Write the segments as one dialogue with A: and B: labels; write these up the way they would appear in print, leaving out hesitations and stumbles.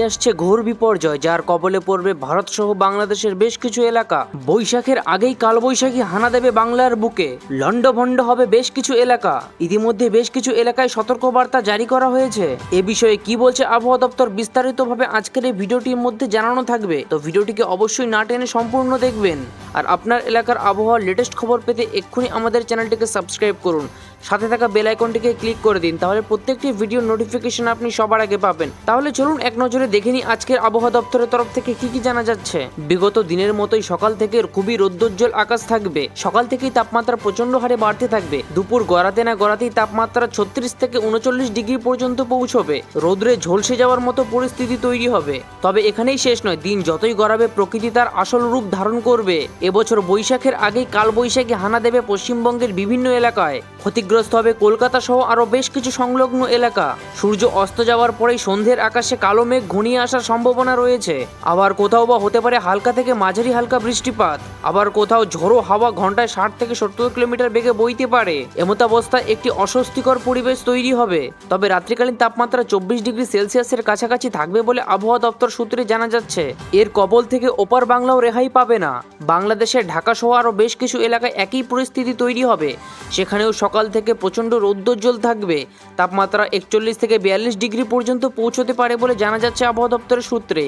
A: আসছে ঘোর বিপর্যয়, যার কবলে পড়বে ভারত সহ বাংলাদেশের বেশ কিছু এলাকা। বৈশাখের আগেই কালবৈশাখী হানা দেবে বাংলার বুকে, লন্ডভন্ড হবে বেশ কিছু এলাকা। ইতিমধ্যে বেশ কিছু এলাকায় সতর্কবার্তা জারি করা হয়েছে। এ বিষয়ে কি বলছে আবহাওয়া দপ্তর বিস্তারিতভাবে আজকের এই ভিডিওটির মধ্যে জানানো থাকবে, তো ভিডিওটিকে অবশ্যই না টেনে সম্পূর্ণ দেখবেন। আর আপনার এলাকার আবহাওয়ার লেটেস্ট খবর পেতে এক্ষুনি আমাদের চ্যানেলটিকে সাবস্ক্রাইব করুন, সাথে থাকা বেল আইকনটিকে ক্লিক করে দিন, তাহলে প্রত্যেকটি ভিডিও নোটিফিকেশন আপনি সবার আগে পাবেন। তাহলে চলুন এক নজরে দেখে নিই আজকের আবহাওয়া দপ্তরের তরফ থেকে কি জানা যাচ্ছে। বিগত দিনের মতোই সকাল থেকে খুবই রৌদ্রোজ্জ্বল আকাশ থাকবে। সকাল থেকেই তাপমাত্রা প্রচন্ড হারে বাড়তে থাকবে। দুপুর গড়াতে না গড়াতেই তাপমাত্রা 36 থেকে 39 ডিগ্রি পর্যন্ত পৌঁছবে। রোদ্রে ঝলসে যাওয়ার মতো পরিস্থিতি তৈরি হবে। তবে এখানেই শেষ নয়, দিন যতই গড়াবে প্রকৃতি তার আসল রূপ ধারণ করবে। এবছর বৈশাখের আগেই কালবৈশাখী হানা দেবে পশ্চিমবঙ্গের বিভিন্ন এলাকায়। ক্ষতিগ্রস্ত হবে কলকাতা সহ আরো বেশ কিছু সংলগ্ন এলাকা। সূর্য অস্ত যাওয়ার পরেই সন্ধ্যের আকাশে কালো মেঘ ঘনিয়ে আসার সম্ভাবনা রয়েছে। আবার কোথাও বা হতে পারে হালকা থেকে মাঝারি হালকা বৃষ্টিপাত। আবার কোথাও ঝোড়ো হাওয়া ঘন্টায় 60 থেকে 70 কিলোমিটার বেগে বইতে পারে। এমতাবস্থায় একটি অস্বস্তিকর পরিবেশ তৈরি হবে। তবে রাত্রিকালীন তাপমাত্রা 24 ডিগ্রি সেলসিয়াসের কাছাকাছি থাকবে বলে আবহাওয়া দপ্তর সূত্রে জানা যাচ্ছে। এর কবল থেকে ওপার বাংলাও রেহাই পাবে না। বাংলাদেশের ঢাকা সহ আরো বেশ কিছু এলাকায় একই পরিস্থিতি তৈরি হবে। সেখানেও সকাল থেকে প্রচন্ড রৌদ্রোজ্জ্বল থাকবে। তাপমাত্রা 41 থেকে 42 ডিগ্রি পর্যন্ত পৌঁছতে পারে বলে জানা যাচ্ছে আবহাওয়া দপ্তরের সূত্রে।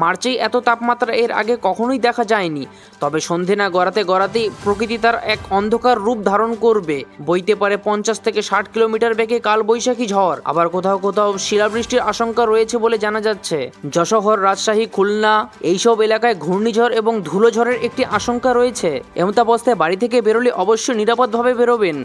A: মার্চেই এত তাপমাত্রা এর আগে কখনোই দেখা যায়নি। তবে সন্ধে না গড়াতেই প্রকৃতি তার এক অন্ধকার রূপ ধারণ করবে। বইতে পারে 50 থেকে 60 কিলোমিটার বেগে কালবৈশাখী ঝড়। আবার কোথাও কোথাও শিলাবৃষ্টির আশঙ্কা রয়েছে বলে জানা যাচ্ছে। যশোর, রাজশাহী, খুলনা এইসব এলাকায় ঘূর্ণিঝড় এবং ধুলোঝড়ের একটি আশঙ্কা রয়েছে। এমতাবস্থায় বাড়ি থেকে বেরোলে অবশ্যই নিরাপদভাবে বেরোবেন।